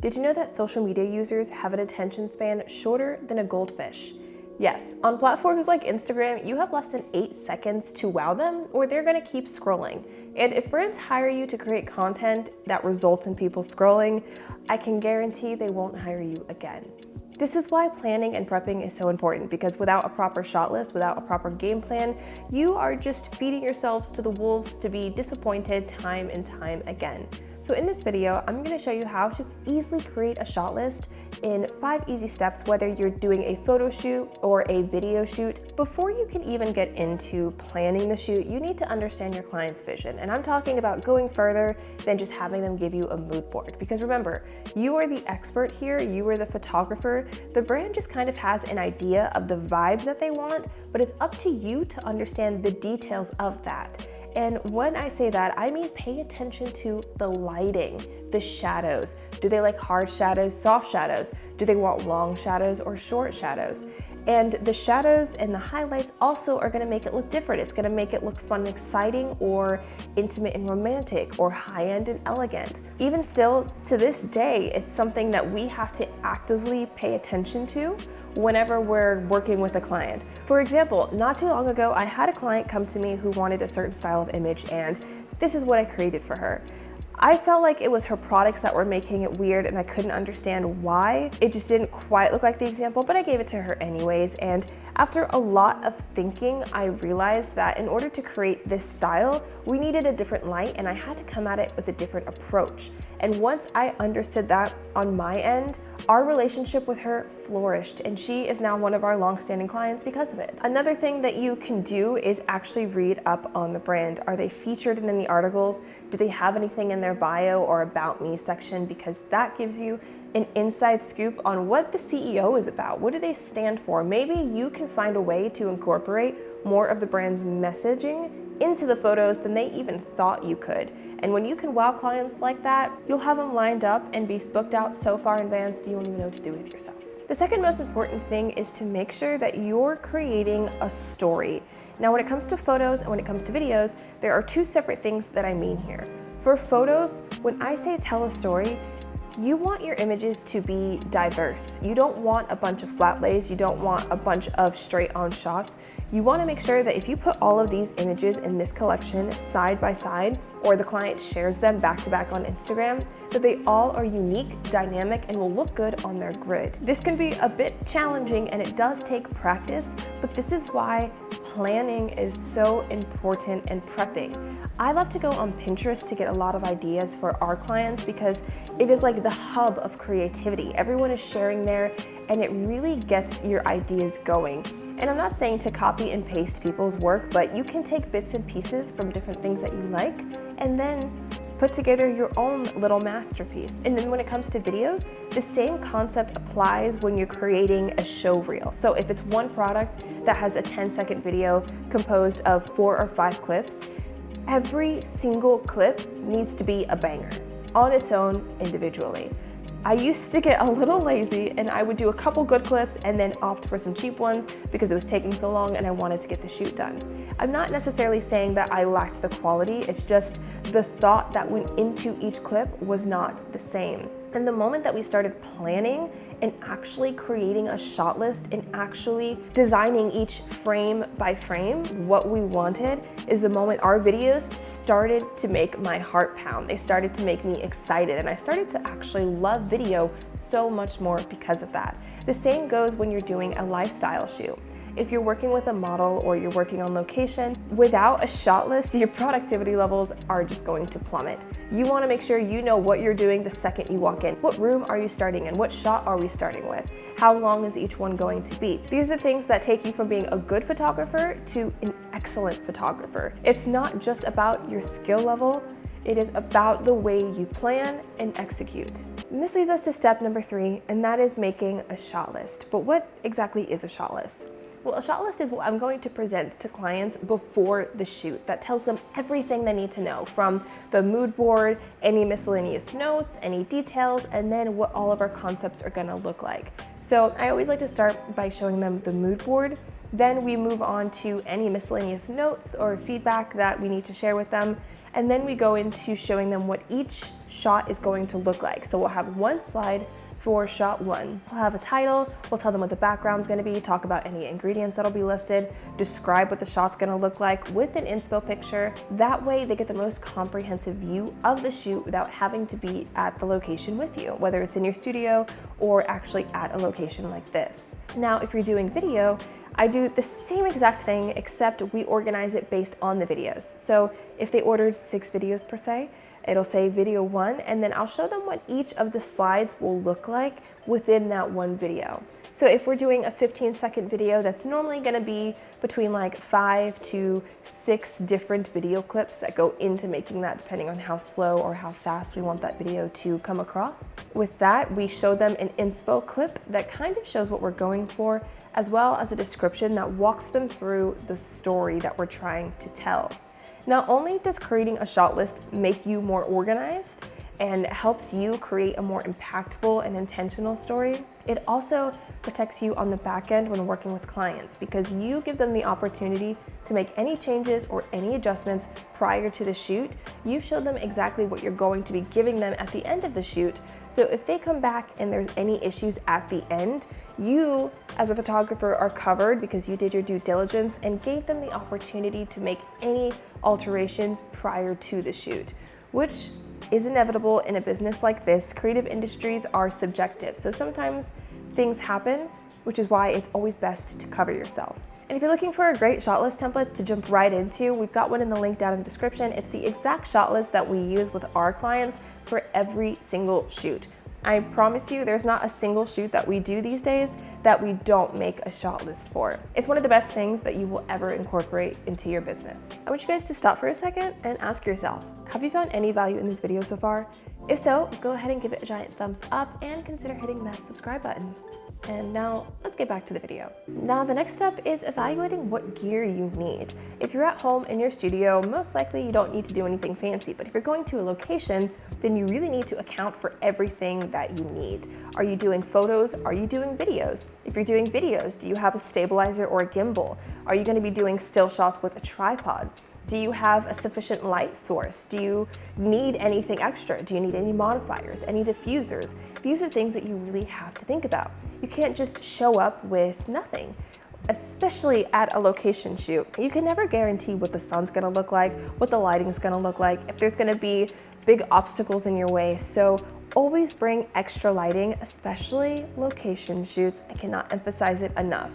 Did you know that social media users have an attention span shorter than a goldfish? Yes, on platforms like Instagram, you have less than 8 seconds to wow them, or they're gonna keep scrolling. And if brands hire you to create content that results in people scrolling, I can guarantee they won't hire you again. This is why planning and prepping is so important, because without a proper shot list, without a proper game plan, you are just feeding yourselves to the wolves to be disappointed time and time again. So in this video, I'm going to show you how to easily create a shot list in 5 easy steps, whether you're doing a photo shoot or a video shoot. Before you can even get into planning the shoot, you need to understand your client's vision. And I'm talking about going further than just having them give you a mood board. Because remember, you are the expert here, you are the photographer. The brand just kind of has an idea of the vibe that they want, but it's up to you to understand the details of that. And when I say that, I mean pay attention to the lighting, the shadows. Do they like hard shadows, soft shadows? Do they want long shadows or short shadows? And the shadows and the highlights also are gonna make it look different. It's gonna make it look fun and exciting, or intimate and romantic, or high-end and elegant. Even still, to this day, it's something that we have to actively pay attention to whenever we're working with a client. For example, not too long ago, I had a client come to me who wanted a certain style of image, and this is what I created for her. I felt like it was her products that were making it weird, and I couldn't understand why. It just didn't quite look like the example, but I gave it to her anyways. And after a lot of thinking, I realized that in order to create this style, we needed a different light, and I had to come at it with a different approach. And once I understood that on my end, our relationship with her flourished, and she is now one of our long-standing clients because of it. Another thing that you can do is actually read up on the brand. Are they featured in any articles? Do they have anything in their bio or about me section? Because that gives you an inside scoop on what the CEO is about. What do they stand for? Maybe you can find a way to incorporate more of the brand's messaging into the photos than they even thought you could. And when you can wow clients like that, you'll have them lined up and be booked out so far in advance you won't even know what to do with yourself. The second most important thing is to make sure that you're creating a story. Now, when it comes to photos and when it comes to videos, there are 2 separate things that I mean here. For photos, when I say tell a story, you want your images to be diverse. You don't want a bunch of flat lays, you don't want a bunch of straight on shots. You want to make sure that if you put all of these images in this collection side by side, or the client shares them back to back on Instagram, that they all are unique, dynamic, and will look good on their grid. This can be a bit challenging, and it does take practice, but this is why planning is so important and prepping. I love to go on Pinterest to get a lot of ideas for our clients because it is like the hub of creativity. Everyone is sharing there, and it really gets your ideas going. And I'm not saying to copy and paste people's work, but you can take bits and pieces from different things that you like and then put together your own little masterpiece. And then when it comes to videos, the same concept applies when you're creating a show reel. So if it's one product that has a 10-second video composed of 4 or 5 clips, every single clip needs to be a banger on its own individually. I used to get a little lazy, and I would do a couple good clips and then opt for some cheap ones because it was taking so long and I wanted to get the shoot done. I'm not necessarily saying that I lacked the quality, it's just the thought that went into each clip was not the same. And the moment that we started planning and actually creating a shot list and actually designing each frame by frame what we wanted is the moment our videos started to make my heart pound. They started to make me excited, and I started to actually love video so much more because of that. The same goes when you're doing a lifestyle shoot. If you're working with a model or you're working on location, without a shot list, your productivity levels are just going to plummet. You want to make sure you know what you're doing the second you walk in. What room are you starting in? What shot are we starting with? How long is each one going to be? These are things that take you from being a good photographer to an excellent photographer. It's not just about your skill level, it is about the way you plan and execute. And this leads us to step number 3, and that is making a shot list. But what exactly is a shot list? Well, a shot list is what I'm going to present to clients before the shoot that tells them everything they need to know, from the mood board, any miscellaneous notes, any details, and then what all of our concepts are gonna look like. So I always like to start by showing them the mood board Then we move on to any miscellaneous notes or feedback that we need to share with them. And then we go into showing them what each shot is going to look like. So we'll have one slide for shot one. We'll have a title, we'll tell them what the background's gonna be, talk about any ingredients that'll be listed, describe what the shot's gonna look like with an inspo picture. That way they get the most comprehensive view of the shoot without having to be at the location with you, whether it's in your studio or actually at a location like this. Now, if you're doing video, I do the same exact thing, except we organize it based on the videos. So if they ordered 6 videos per se, it'll say video 1, and then I'll show them what each of the slides will look like within that one video. So if we're doing a 15-second video, that's normally gonna be between like 5 to 6 different video clips that go into making that, depending on how slow or how fast we want that video to come across. With that, we show them an inspo clip that kind of shows what we're going for, as well as a description that walks them through the story that we're trying to tell. Not only does creating a shot list make you more organized and helps you create a more impactful and intentional story, it also protects you on the back end when working with clients, because you give them the opportunity to make any changes or any adjustments prior to the shoot. You show them exactly what you're going to be giving them at the end of the shoot. So if they come back and there's any issues at the end, you as a photographer are covered because you did your due diligence and gave them the opportunity to make any alterations prior to the shoot, which is inevitable in a business like this. Creative industries are subjective, so sometimes things happen, which is why it's always best to cover yourself. And if you're looking for a great shot list template to jump right into, we've got one in the link down in the description. It's the exact shot list that we use with our clients for every single shoot. I promise you, there's not a single shoot that we do these days that we don't make a shot list for. It's one of the best things that you will ever incorporate into your business. I want you guys to stop for a second and ask yourself, have you found any value in this video so far? If so, go ahead and give it a giant thumbs up and consider hitting that subscribe button. And now let's get back to the video. Now the next step is evaluating what gear you need. If you're at home in your studio, most likely you don't need to do anything fancy, but if you're going to a location, then you really need to account for everything that you need. Are you doing photos? Are you doing videos? If you're doing videos, do you have a stabilizer or a gimbal? Are you going to be doing still shots with a tripod? Do you have a sufficient light source? Do you need anything extra? Do you need any modifiers, any diffusers? These are things that you really have to think about. You can't just show up with nothing, especially at a location shoot. You can never guarantee what the sun's gonna look like, what the lighting's gonna look like, if there's gonna be big obstacles in your way. So always bring extra lighting, especially location shoots. I cannot emphasize it enough.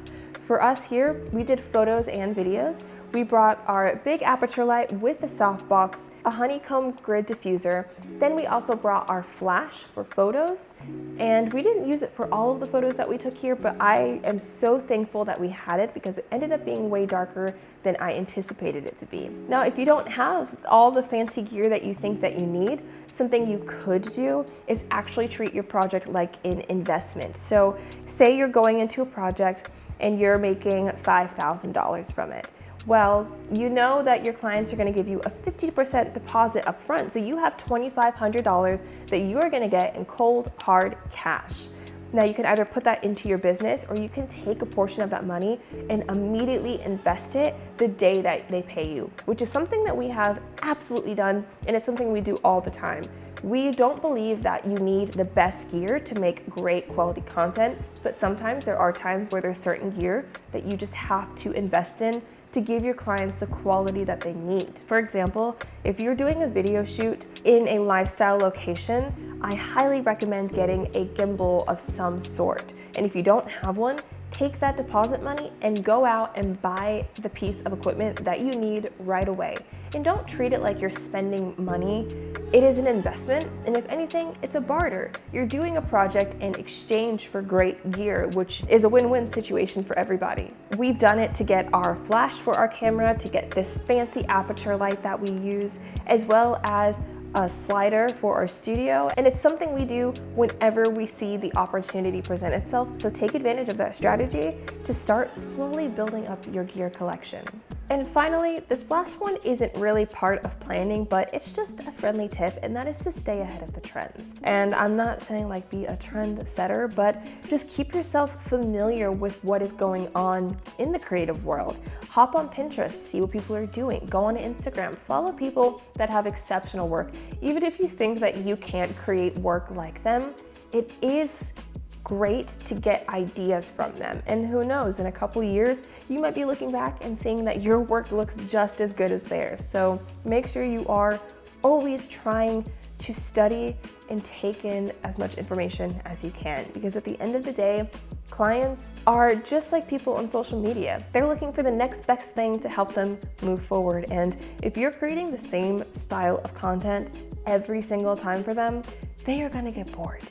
For us here, we did photos and videos. We brought our big aperture light with the softbox, a honeycomb grid diffuser. Then we also brought our flash for photos, and we didn't use it for all of the photos that we took here, but I am so thankful that we had it because it ended up being way darker than I anticipated it to be. Now, if you don't have all the fancy gear that you think that you need, something you could do is actually treat your project like an investment. So say you're going into a project and you're making $5,000 from it. Well, you know that your clients are going to give you a 50% deposit up front. So you have $2,500 that you are going to get in cold, hard cash. Now you can either put that into your business or you can take a portion of that money and immediately invest it the day that they pay you, which is something that we have absolutely done, and it's something we do all the time. We don't believe that you need the best gear to make great quality content, but sometimes there are times where there's certain gear that you just have to invest in to give your clients the quality that they need. For example, if you're doing a video shoot in a lifestyle location, I highly recommend getting a gimbal of some sort. And if you don't have one, take that deposit money and go out and buy the piece of equipment that you need right away. And don't treat it like you're spending money. It is an investment, and if anything, it's a barter. You're doing a project in exchange for great gear, which is a win-win situation for everybody. We've done it to get our flash for our camera, to get this fancy aperture light that we use, as well as a slider for our studio, and it's something we do whenever we see the opportunity present itself. So take advantage of that strategy to start slowly building up your gear collection. And finally, this last one isn't really part of planning, but it's just a friendly tip, and that is to stay ahead of the trends. And I'm not saying like be a trend setter, but just keep yourself familiar with what is going on in the creative world. Hop on Pinterest, see what people are doing. Go on Instagram, follow people that have exceptional work. Even if you think that you can't create work like them, it is great to get ideas from them. And who knows, in a couple years, you might be looking back and seeing that your work looks just as good as theirs. So make sure you are always trying to study and take in as much information as you can, because at the end of the day, clients are just like people on social media. They're looking for the next best thing to help them move forward. And if you're creating the same style of content every single time for them, they are gonna get bored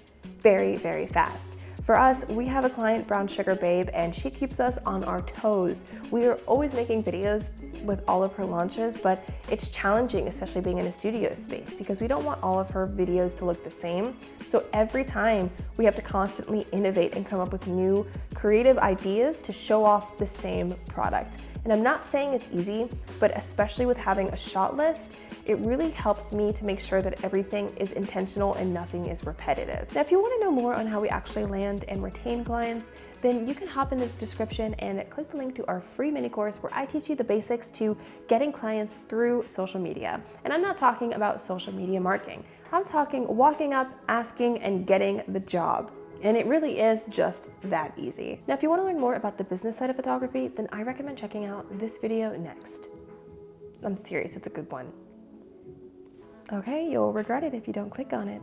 very, very fast. For us, we have a client, Brown Sugar Babe, and she keeps us on our toes. We are always making videos with all of her launches, but it's challenging, especially being in a studio space, because we don't want all of her videos to look the same. So every time we have to constantly innovate and come up with new creative ideas to show off the same product. And I'm not saying it's easy, but especially with having a shot list, it really helps me to make sure that everything is intentional and nothing is repetitive. Now, if you want to know more on how we actually land and retain clients, then you can hop in this description and click the link to our free mini course where I teach you the basics to getting clients through social media. And I'm not talking about social media marketing. I'm talking walking up, asking, and getting the job. And it really is just that easy. Now, if you want to learn more about the business side of photography, then I recommend checking out this video next. I'm serious, it's a good one. Okay, you'll regret it if you don't click on it.